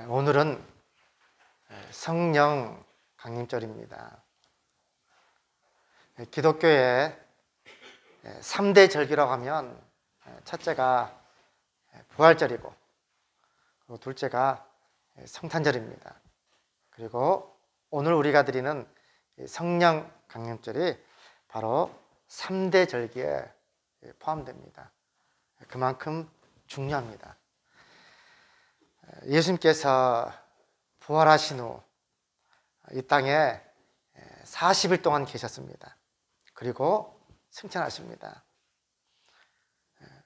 오늘은 성령 강림절입니다. 기독교의 3대 절기라고 하면 첫째가 부활절이고 그리고 둘째가 성탄절입니다. 그리고 오늘 우리가 드리는 성령 강림절이 바로 3대 절기에 포함됩니다. 그만큼 중요합니다. 예수님께서 부활하신 후 이 땅에 40일 동안 계셨습니다. 그리고 승천하십니다.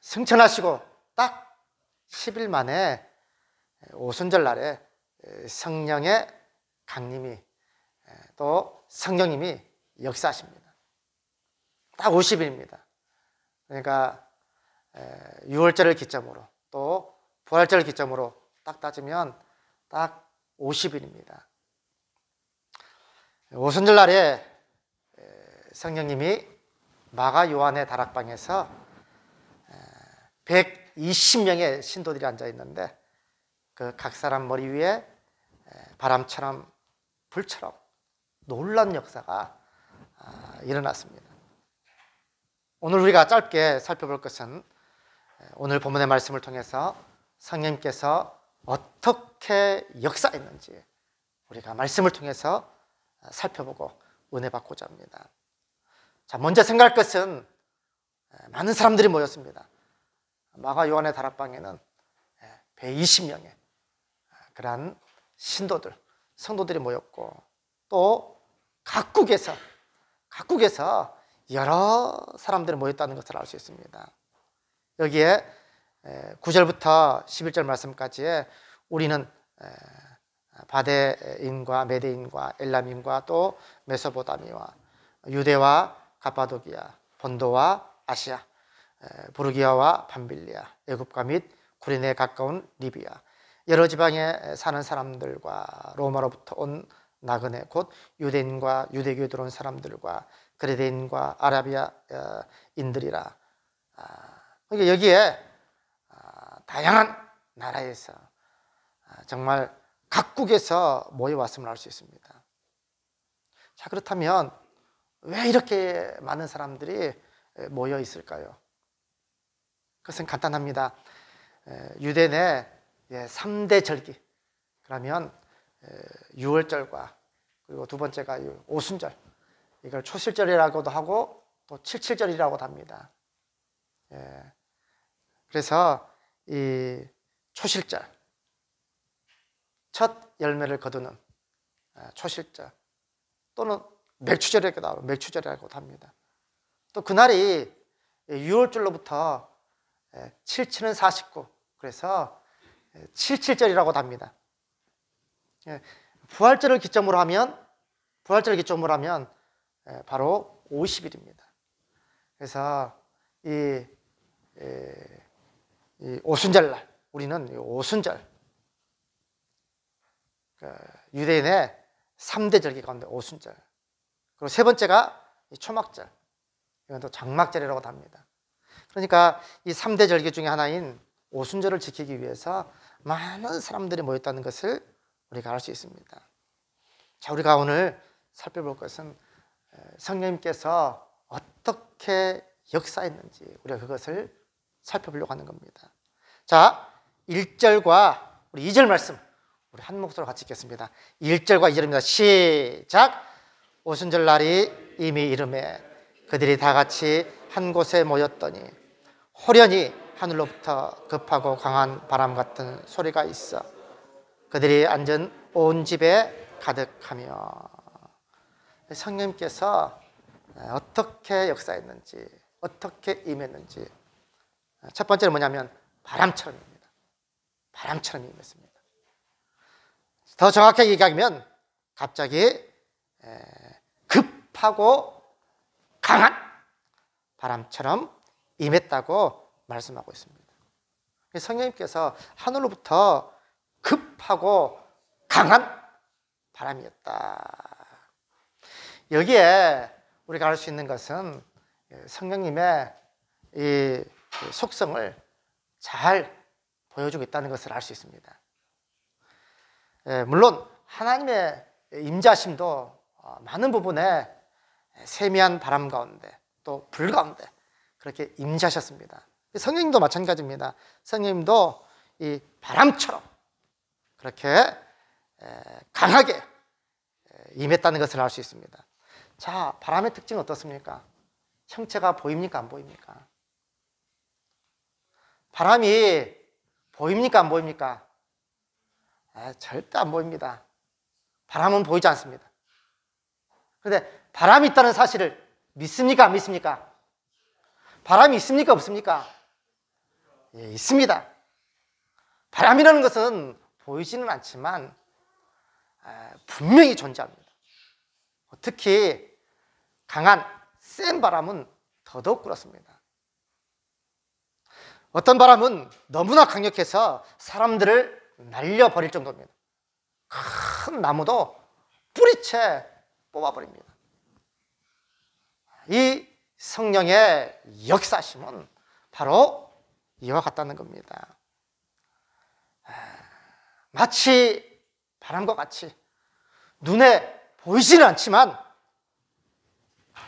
승천하시고 딱 10일 만에 오순절 날에 성령의 강림이 또 성령님이 역사하십니다. 딱 50일입니다. 그러니까 6월절을 기점으로 또 부활절을 기점으로 딱 따지면 딱 50일입니다. 오순절 날에 성령님이 마가 요한의 다락방에서 120명의 신도들이 앉아 있는데 그 각 사람 머리 위에 바람처럼 불처럼 놀라운 역사가 일어났습니다. 오늘 우리가 짧게 살펴볼 것은 오늘 본문의 말씀을 통해서 성령님께서 어떻게 역사했는지 우리가 말씀을 통해서 살펴보고 은혜 받고자 합니다. 자, 먼저 생각할 것은 많은 사람들이 모였습니다. 마가 요한의 다락방에는 120명의 그러한 신도들, 성도들이 모였고 또 각국에서 여러 사람들이 모였다는 것을 알 수 있습니다. 여기에 9절부터 11절 말씀까지에 우리는 바데인과 메데인과 엘람인과 또 메소포타미아, 유대와 갑바도기아, 본도와 아시아, 부르기아와 밤빌리아, 애굽과 및 구레네에 가까운 리비아, 여러 지방에 사는 사람들과 로마로부터 온 나그네 곧 유대인과 유대교에 들어온 사람들과 그레데인과 아라비아인들이라. 그러니까 여기에 다양한 나라에서 정말 각국에서 모여왔음을 알 수 있습니다. 자, 그렇다면 왜 이렇게 많은 사람들이 모여 있을까요? 그것은 간단합니다. 유대 내 3대 절기, 그러면 6월절과 그리고 두 번째가 오순절, 이걸 초실절이라고도 하고 또 칠칠절이라고도 합니다. 그래서 이 초실절, 첫 열매를 거두는 초실절 또는 맥추절이라고도 합니다. 또 그날이 6월절로부터 7칠은 49, 그래서 칠칠절이라고도 합니다. 부활절을 기점으로 하면 바로 50일입니다. 그래서 이 오순절날 우리는 오순절, 유대인의 3대 절기 가운데 오순절, 그리고 세 번째가 초막절, 이건 또 장막절이라고도 합니다. 그러니까 이 3대 절기 중에 하나인 오순절을 지키기 위해서 많은 사람들이 모였다는 것을 우리가 알 수 있습니다. 자, 우리가 오늘 살펴볼 것은 성령님께서 어떻게 역사했는지 우리가 그것을 살펴보려고 하는 겁니다. 자, 1절과 우리 2절 말씀 우리 한 목소리로 같이 읽겠습니다. 1절과 2절입니다. 시작! 오순절 날이 이미 이르매 그들이 다 같이 한 곳에 모였더니 호련히 하늘로부터 급하고 강한 바람 같은 소리가 있어 그들이 앉은 온 집에 가득하며. 성령님께서 어떻게 역사했는지, 어떻게 임했는지, 첫 번째는 뭐냐면 바람처럼입니다. 바람처럼 임했습니다. 더 정확하게 얘기하면 갑자기 급하고 강한 바람처럼 임했다고 말씀하고 있습니다. 성령님께서 하늘로부터 급하고 강한 바람이었다. 여기에 우리가 알 수 있는 것은 성령님의 이 속성을 잘 보여주고 있다는 것을 알 수 있습니다. 물론 하나님의 임재하심도 많은 부분에 세미한 바람 가운데 또 불 가운데 그렇게 임재하셨습니다. 성령님도 마찬가지입니다. 성령님도 이 바람처럼 그렇게 강하게 임했다는 것을 알 수 있습니다. 자, 바람의 특징은 어떻습니까? 형체가 보입니까? 안 보입니까? 바람이 보입니까? 안 보입니까? 절대 안 보입니다. 바람은 보이지 않습니다. 그런데 바람이 있다는 사실을 믿습니까? 안 믿습니까? 바람이 있습니까? 없습니까? 예, 있습니다. 바람이라는 것은 보이지는 않지만 분명히 존재합니다. 특히 강한 센 바람은 더더욱 그렇습니다. 어떤 바람은 너무나 강력해서 사람들을 날려버릴 정도입니다. 큰 나무도 뿌리채 뽑아버립니다. 이 성령의 역사심은 바로 이와 같다는 겁니다. 마치 바람과 같이 눈에 보이지는 않지만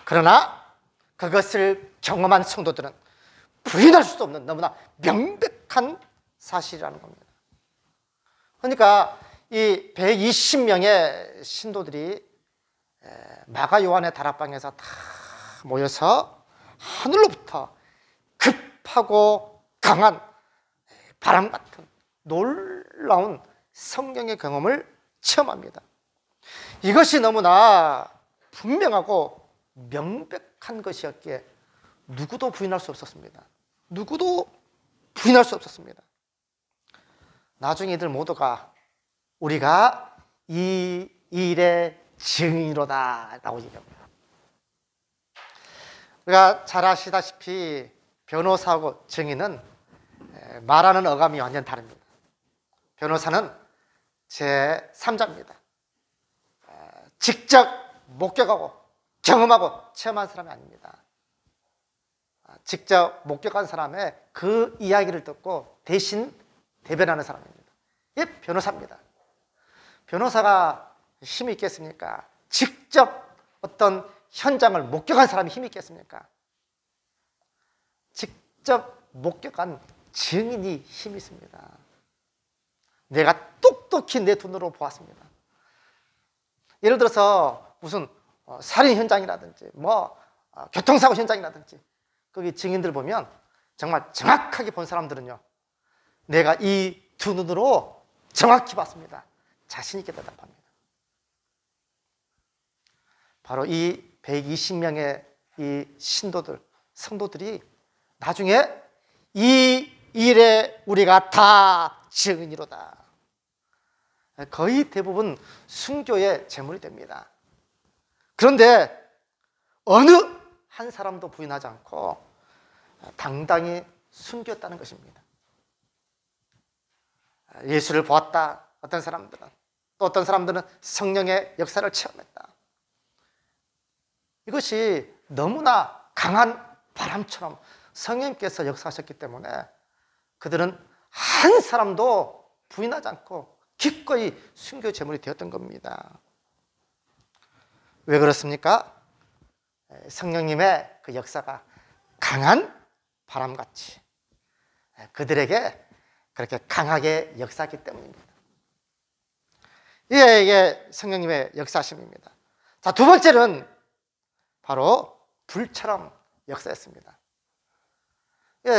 그러나 그것을 경험한 성도들은 부인할 수 없는 너무나 명백한 사실이라는 겁니다. 그러니까 이 120명의 신도들이 마가 요한의 다락방에서 다 모여서 하늘로부터 급하고 강한 바람 같은 놀라운 성령의 경험을 체험합니다. 이것이 너무나 분명하고 명백한 것이었기에 누구도 부인할 수 없었습니다. 누구도 부인할 수 없었습니다. 나중에 이들 모두가 우리가 이 일의 증인이로다 라고 얘기합니다. 우리가 잘 아시다시피 변호사하고 증인은 말하는 어감이 완전 다릅니다. 변호사는 제3자입니다. 직접 목격하고 경험하고 체험한 사람이 아닙니다. 직접 목격한 사람의 그 이야기를 듣고 대신 대변하는 사람입니다. 예, 변호사입니다. 변호사가 힘이 있겠습니까? 직접 어떤 현장을 목격한 사람이 힘이 있겠습니까? 직접 목격한 증인이 힘이 있습니다. 내가 똑똑히 내 눈으로 보았습니다. 예를 들어서 무슨 살인 현장이라든지 교통사고 현장이라든지 거기 증인들 보면 정말 정확하게 본 사람들은요, 내가 이 두 눈으로 정확히 봤습니다. 자신 있게 대답합니다. 바로 이 120명의 이 신도들, 성도들이 나중에 이 일에 우리가 다 증인이로다. 거의 대부분 순교의 제물이 됩니다. 그런데 어느 한 사람도 부인하지 않고 당당히 순교했다는 것입니다. 예수를 보았다. 어떤 사람들은, 또 어떤 사람들은 성령의 역사를 체험했다. 이것이 너무나 강한 바람처럼 성령께서 역사하셨기 때문에 그들은 한 사람도 부인하지 않고 기꺼이 순교 제물이 되었던 겁니다. 왜 그렇습니까? 성령님의 그 역사가 강한 바람같이 그들에게 그렇게 강하게 역사했기 때문입니다. 이게 성령님의 역사심입니다. 자, 두 번째는 바로 불처럼 역사했습니다.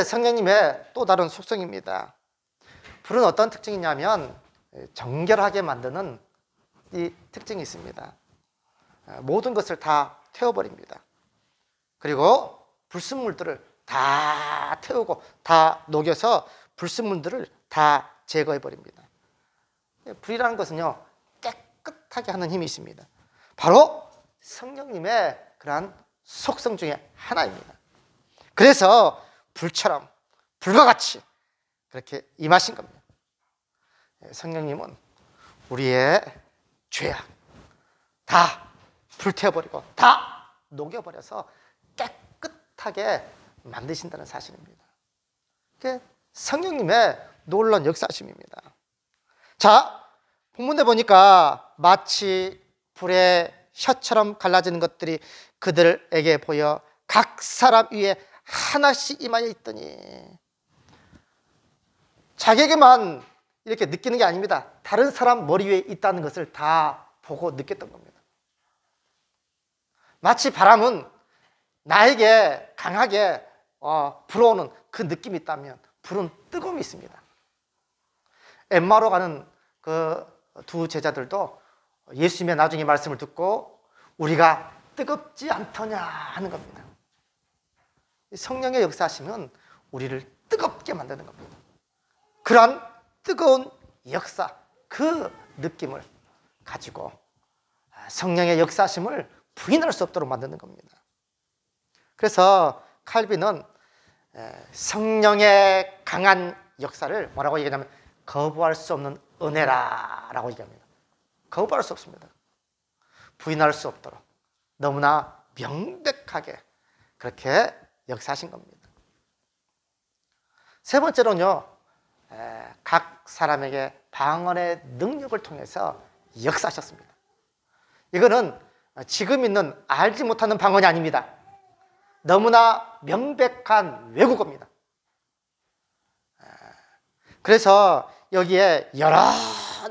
성령님의 또 다른 속성입니다. 불은 어떤 특징이냐면 정결하게 만드는 이 특징이 있습니다. 모든 것을 다 태워버립니다. 그리고 불순물들을 다 태우고 다 녹여서 불순물들을 다 제거해버립니다. 불이라는 것은요, 깨끗하게 하는 힘이 있습니다. 바로 성령님의 그러한 속성 중에 하나입니다. 그래서 불처럼, 불과 같이 그렇게 임하신 겁니다. 성령님은 우리의 죄악 다 불태워버리고 다 녹여버려서 깨끗하게 만드신다는 사실입니다. 그게 성령님의 놀라운 역사심입니다. 자, 본문에 보니까 마치 불의 혀처럼 갈라지는 것들이 그들에게 보여 각 사람 위에 하나씩 임하여 있더니, 자기에게만 이렇게 느끼는 게 아닙니다. 다른 사람 머리 위에 있다는 것을 다 보고 느꼈던 겁니다. 마치 바람은 나에게 강하게 불어오는 그 느낌이 있다면 불은 뜨거움이 있습니다. 엠마오로 가는 그 두 제자들도 예수님의 나중에 말씀을 듣고 우리가 뜨겁지 않더냐 하는 겁니다. 성령의 역사하심은 우리를 뜨겁게 만드는 겁니다. 그러한 뜨거운 역사, 그 느낌을 가지고 성령의 역사하심을 부인할 수 없도록 만드는 겁니다. 그래서 칼빈은 성령의 강한 역사를 뭐라고 얘기하냐면 거부할 수 없는 은혜라라고 얘기합니다. 거부할 수 없습니다. 부인할 수 없도록 너무나 명백하게 그렇게 역사하신 겁니다. 세 번째로는요, 각 사람에게 방언의 능력을 통해서 역사하셨습니다. 이거는 지금 있는 알지 못하는 방언이 아닙니다. 너무나 명백한 외국어입니다. 그래서 여기에 여러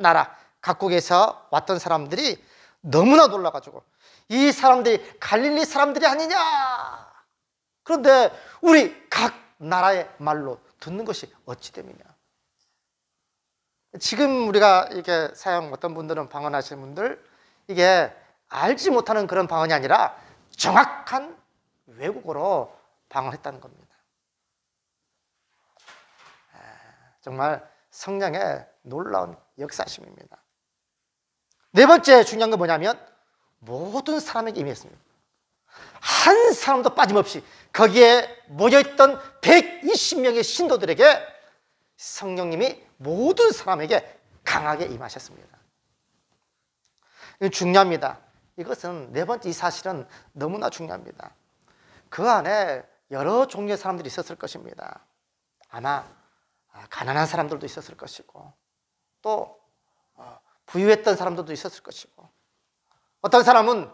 나라 각국에서 왔던 사람들이 너무나 놀라가지고 이 사람들이 갈릴리 사람들이 아니냐, 그런데 우리 각 나라의 말로 듣는 것이 어찌 됨이냐. 지금 우리가 이렇게 어떤 분들은 방언하시는 분들, 이게 알지 못하는 그런 방언이 아니라 정확한 외국어로 방언했다는 겁니다. 정말 성령의 놀라운 역사심입니다. 네 번째 중요한 건 뭐냐면 모든 사람에게 임했습니다. 한 사람도 빠짐없이 거기에 모여있던 120명의 신도들에게 성령님이 모든 사람에게 강하게 임하셨습니다. 이건 중요합니다. 이것은 네 번째, 이 사실은 너무나 중요합니다. 그 안에 여러 종류의 사람들이 있었을 것입니다. 아마 가난한 사람들도 있었을 것이고, 또 부유했던 사람들도 있었을 것이고, 어떤 사람은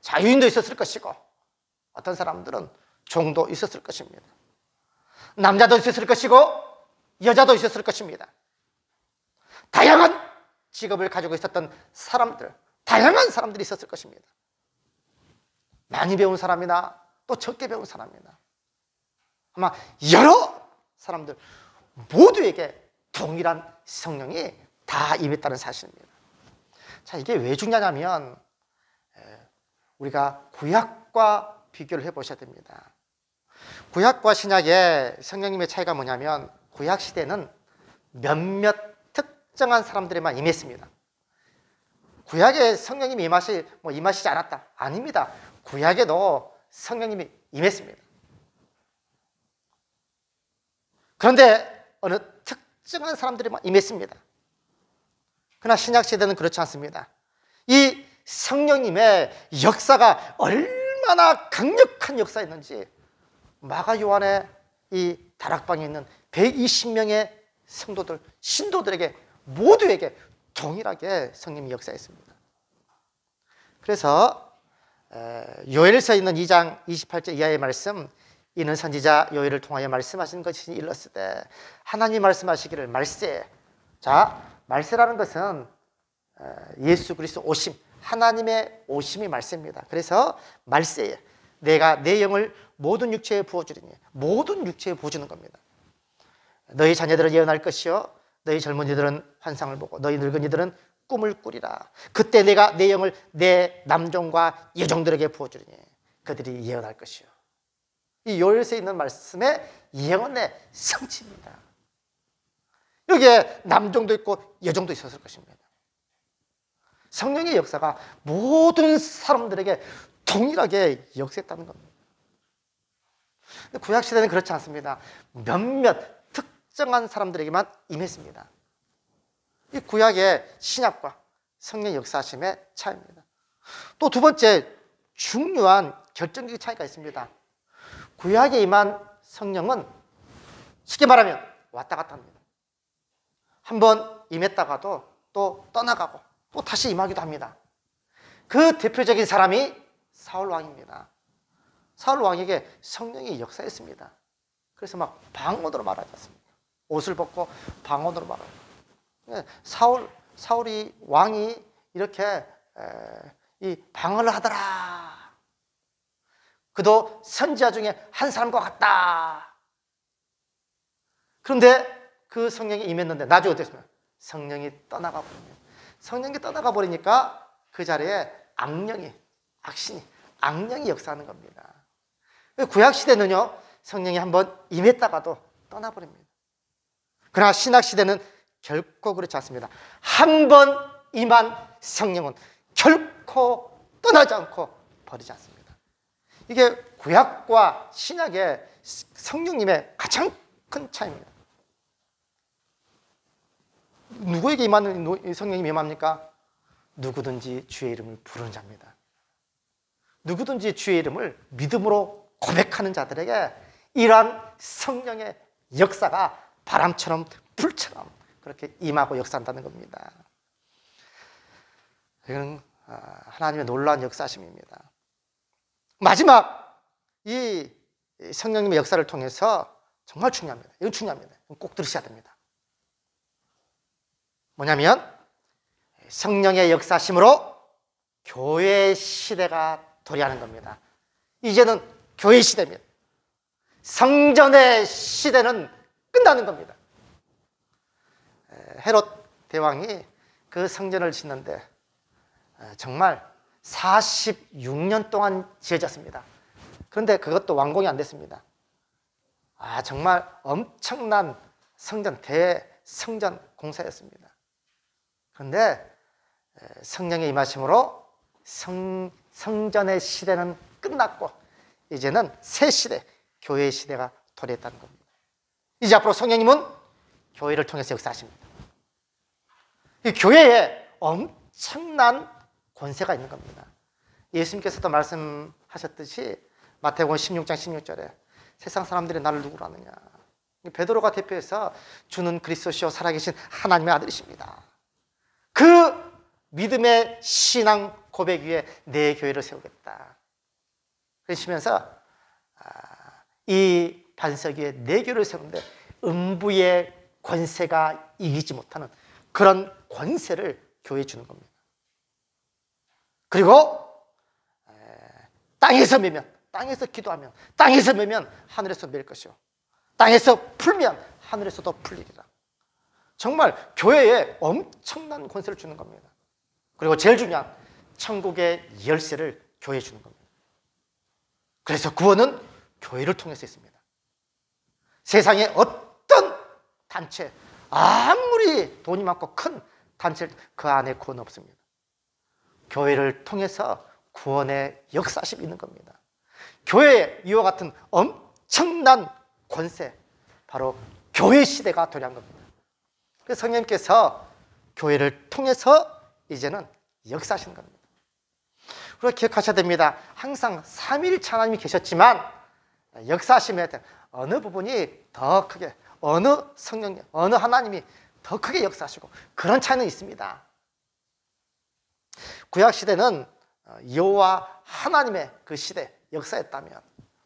자유인도 있었을 것이고, 어떤 사람들은 종도 있었을 것입니다. 남자도 있었을 것이고 여자도 있었을 것입니다. 다양한 직업을 가지고 있었던 사람들, 다양한 사람들이 있었을 것입니다. 많이 배운 사람이나 또 적게 배운 사람이나 아마 여러 사람들 모두에게 동일한 성령이 다 임했다는 사실입니다. 자, 이게 왜 중요하냐면 우리가 구약과 비교를 해보셔야 됩니다. 구약과 신약의 성령님의 차이가 뭐냐면, 구약 시대는 몇몇 특정한 사람들에만 임했습니다. 구약에 성령님이 임하시지 않았다? 아닙니다. 구약에도 성령님이 임했습니다. 그런데 어느 특정한 사람들에만 임했습니다. 그러나 신약 시대는 그렇지 않습니다. 이 성령님의 역사가 얼마나 강력한 역사였는지 마가 요한의 이 다락방에 있는 120명의 성도들, 신도들에게 모두에게 동일하게 성령이 역사했습니다. 그래서 요엘서에 있는 2장 28절 이하의 말씀, 이는 선지자 요엘을 통하여 말씀하신 것이 일렀으되 하나님 말씀하시기를 말세. 자, 말세라는 것은 예수 그리스도 오심, 하나님의 오심이 말세입니다. 그래서 말세에 내가 내 영을 모든 육체에 부어주리니, 모든 육체에 부어주는 겁니다. 너희 자녀들은 예언할 것이요 너희 젊은이들은 환상을 보고 너희 늙은이들은 꿈을 꾸리라. 그때 내가 내 영을 내 남종과 여종들에게 부어주리니 그들이 예언할 것이요. 이 요엘서에 있는 말씀의 예언의 성취입니다. 여기에 남종도 있고 여종도 있었을 것입니다. 성령의 역사가 모든 사람들에게 동일하게 역사했다는 겁니다. 구약 시대는 그렇지 않습니다. 몇몇 특정한 사람들에게만 임했습니다. 이 구약의 신약과 성령 역사하심의 차이입니다. 또 두 번째 중요한 결정적인 차이가 있습니다. 구약에 임한 성령은 쉽게 말하면 왔다 갔다 합니다. 한번 임했다가도 또 떠나가고 또 다시 임하기도 합니다. 그 대표적인 사람이 사울 왕입니다. 사울 왕에게 성령이 역사했습니다. 그래서 막 방언으로 말하지 않습니까? 옷을 벗고 방언으로 말해요. 사울이 왕이 이렇게 이 방언을 하더라. 그도 선지자 중에 한 사람과 같다. 그런데 그 성령이 임했는데 나중에 어땠습니까? 성령이 떠나가 버립니다. 성령이 떠나가 버리니까 그 자리에 악령이 역사하는 겁니다. 구약시대는요, 성령이 한번 임했다가도 떠나버립니다. 그러나 신약시대는 결코 그렇지 않습니다. 한 번 임한 성령은 결코 떠나지 않고 버리지 않습니다. 이게 구약과 신약의 성령님의 가장 큰 차이입니다. 누구에게 임하는 성령님이 임합니까? 누구든지 주의 이름을 부르는 자입니다. 누구든지 주의 이름을 믿음으로 고백하는 자들에게 이러한 성령의 역사가 바람처럼 불처럼 그렇게 임하고 역사한다는 겁니다. 이건 하나님의 놀라운 역사심입니다. 마지막 이 성령님의 역사를 통해서 정말 중요합니다. 이건 중요합니다. 이건 꼭 들으셔야 됩니다. 뭐냐면 성령의 역사심으로 교회 시대가 도래하는 겁니다. 이제는 교회 시대입니다. 성전의 시대는 끝나는 겁니다. 헤롯 대왕이 그 성전을 짓는데 정말 46년 동안 지어졌습니다. 그런데 그것도 완공이 안 됐습니다. 정말 엄청난 대성전 공사였습니다. 그런데 성령의 임하심으로 성전의 시대는 끝났고 이제는 새 시대, 교회의 시대가 도래했다는 겁니다. 이제 앞으로 성령님은 교회를 통해서 역사하십니다. 이 교회에 엄청난 권세가 있는 겁니다. 예수님께서도 말씀하셨듯이 마태복음 16장 16절에 세상 사람들이 나를 누구로 아느냐. 베드로가 대표해서 주는 그리스도시요 살아계신 하나님의 아들이십니다. 그 믿음의 신앙 고백 위에 내 교회를 세우겠다. 그러시면서 이 반석 위에 내 교회를 세우는데 음부의 권세가 이기지 못하는 그런 권세를 교회에 주는 겁니다. 그리고 땅에서 매면, 땅에서 기도하면, 땅에서 매면 하늘에서 맬 것이요 땅에서 풀면 하늘에서도 풀리리라. 정말 교회에 엄청난 권세를 주는 겁니다. 그리고 제일 중요한 천국의 열쇠를 교회에 주는 겁니다. 그래서 구원은 교회를 통해서 있습니다. 세상에 어떤 단체, 아무리 돈이 많고 큰 단체, 그 안에 구원 없습니다. 교회를 통해서 구원의 역사심이 있는 겁니다. 교회에 이와 같은 엄청난 권세, 바로 교회 시대가 도래한 겁니다. 그래서 성령님께서 교회를 통해서 이제는 역사하시는 겁니다. 우리가 기억하셔야 됩니다. 항상 삼위일체 하나님이 계셨지만 역사하심에 어느 부분이 더 크게, 어느 성령님, 어느 하나님이 더 크게 역사하시고 그런 차이는 있습니다. 구약시대는 여호와 하나님의 그 시대, 역사였다면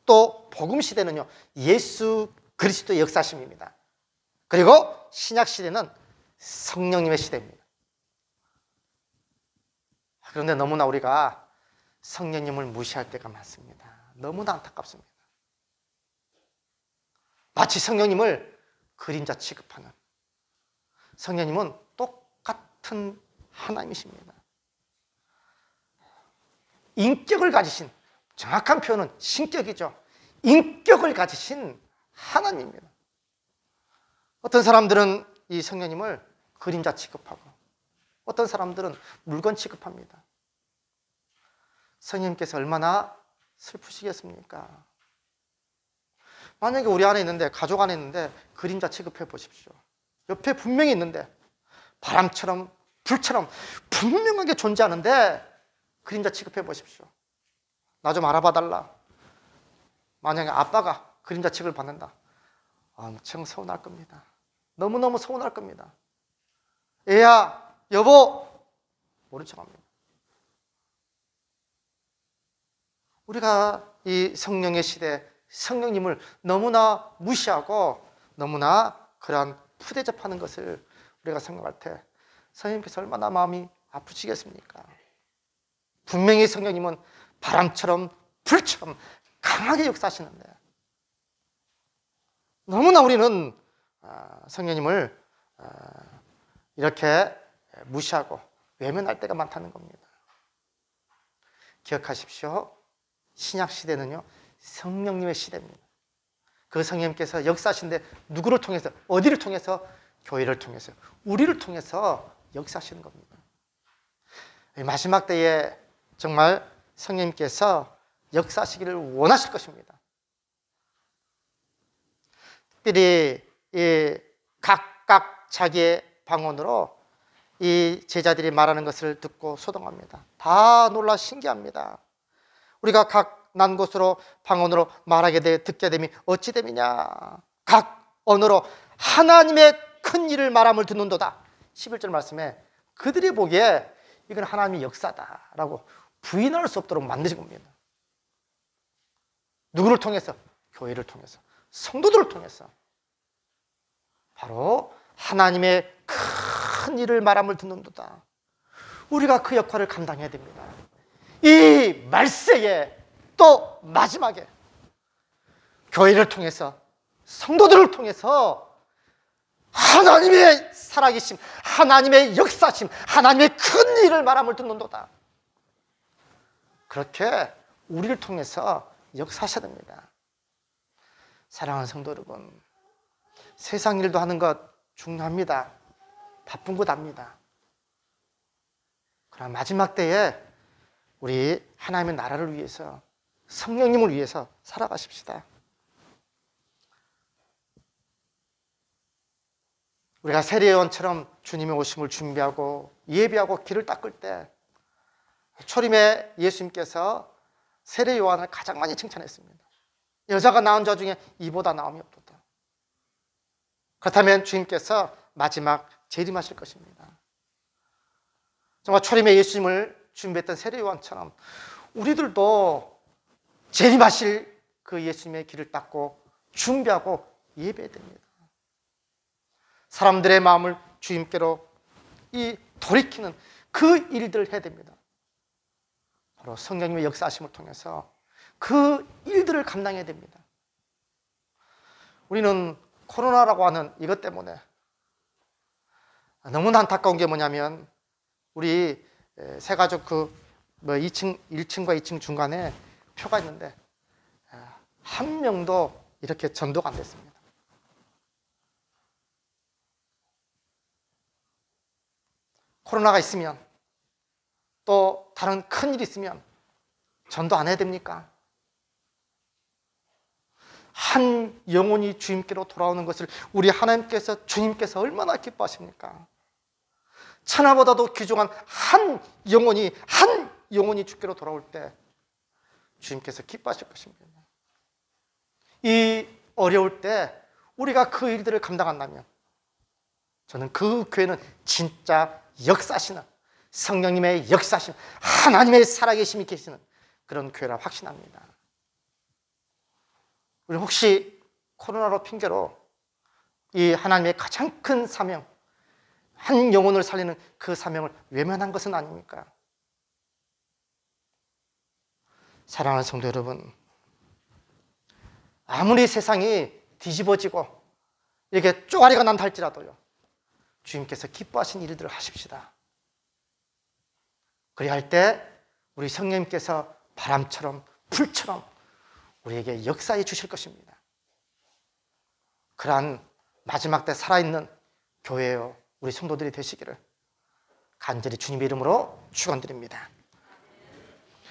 또 복음시대는요 예수 그리스도의 역사심입니다. 그리고 신약시대는 성령님의 시대입니다. 그런데 너무나 우리가 성령님을 무시할 때가 많습니다. 너무나 안타깝습니다. 마치 성령님을 그림자 취급하는, 성령님은 똑같은 하나님이십니다. 인격을 가지신, 정확한 표현은 신격이죠. 인격을 가지신 하나님입니다. 어떤 사람들은 이 성령님을 그림자 취급하고 어떤 사람들은 물건 취급합니다. 성령님께서 얼마나 슬프시겠습니까? 만약에 우리 안에 있는데, 가족 안에 있는데 그림자 취급해 보십시오. 옆에 분명히 있는데 바람처럼 불처럼 분명하게 존재하는데 그림자 취급해 보십시오. 나 좀 알아봐 달라. 만약에 아빠가 그림자 취급을 받는다, 엄청 서운할 겁니다. 너무너무 서운할 겁니다. 애야, 여보 모른 척합니다. 우리가 이 성령의 시대, 성령님을 너무나 무시하고 너무나 그러한 푸대접하는 것을 우리가 생각할 때 성령님께서 얼마나 마음이 아프시겠습니까? 분명히 성령님은 바람처럼 불처럼 강하게 역사하시는데 너무나 우리는 성령님을 이렇게 무시하고 외면할 때가 많다는 겁니다. 기억하십시오. 신약시대는요 성령님의 시대입니다. 그 성령님께서 역사하시는데 누구를 통해서, 어디를 통해서? 교회를 통해서, 우리를 통해서 역사하시는 겁니다. 마지막 때에 정말 성령님께서 역사하시기를 원하실 것입니다. 특별히 각각 자기의 방언으로 이 제자들이 말하는 것을 듣고 소동합니다. 다 놀라 신기합니다. 우리가 각 난 곳으로 방언으로 말하게 돼 듣게 되면 어찌 됨이냐. 각 언어로 하나님의 큰 일을 말함을 듣는도다. 11절 말씀에 그들이 보기에 이건 하나님의 역사다라고 부인할 수 없도록 만드신 겁니다. 누구를 통해서? 교회를 통해서, 성도들을 통해서. 바로 하나님의 큰 일을 말함을 듣는도다. 우리가 그 역할을 감당해야 됩니다. 이 말세에 또 마지막에 교회를 통해서, 성도들을 통해서 하나님의 살아계심, 하나님의 역사심, 하나님의 큰 일을 말함을 듣는도다. 그렇게 우리를 통해서 역사하셔야 됩니다. 사랑하는 성도 여러분, 세상 일도 하는 것 중요합니다. 바쁜 것 압니다. 그러나 마지막 때에 우리 하나님의 나라를 위해서, 성령님을 위해서 살아가십시다. 우리가 세례요한처럼 주님의 오심을 준비하고 예비하고 길을 닦을 때 초림에 예수님께서 세례요한을 가장 많이 칭찬했습니다. 여자가 낳은 자 중에 이보다 나음이 없도다. 그렇다면 주님께서 마지막 재림하실 것입니다. 정말 초림에 예수님을 준비했던 세례요한처럼 우리들도 재림하실 그 예수님의 길을 닦고 준비하고 예배해야 됩니다. 사람들의 마음을 주님께로 돌이키는 그 일들을 해야 됩니다. 바로 성령님의 역사하심을 통해서 그 일들을 감당해야 됩니다. 우리는 코로나라고 하는 이것 때문에 너무나 안타까운 게 뭐냐면 우리 세 가족 1층과 2층 중간에 표가 있는데 한 명도 이렇게 전도가 안 됐습니다. 코로나가 있으면 또 다른 큰 일이 있으면 전도 안 해야 됩니까? 한 영혼이 주님께로 돌아오는 것을 우리 하나님께서, 주님께서 얼마나 기뻐하십니까? 천하보다도 귀중한 한 영혼이 주께로 돌아올 때 주님께서 기뻐하실 것입니다. 이 어려울 때 우리가 그 일들을 감당한다면 저는 그 교회는 진짜 역사시는 성령님의 역사심, 하나님의 살아계심이 계시는 그런 교회라 확신합니다. 우리 혹시 코로나로 핑계로 이 하나님의 가장 큰 사명, 한 영혼을 살리는 그 사명을 외면한 것은 아닙니까? 사랑하는 성도 여러분, 아무리 세상이 뒤집어지고 이렇게 쪼가리가 난다 할지라도요, 주님께서 기뻐하신 일들을 하십시다. 그래야 할 때 우리 성령님께서 바람처럼 불처럼 우리에게 역사해 주실 것입니다. 그러한 마지막 때 살아있는 교회요, 우리 성도들이 되시기를 간절히 주님의 이름으로 축원드립니다.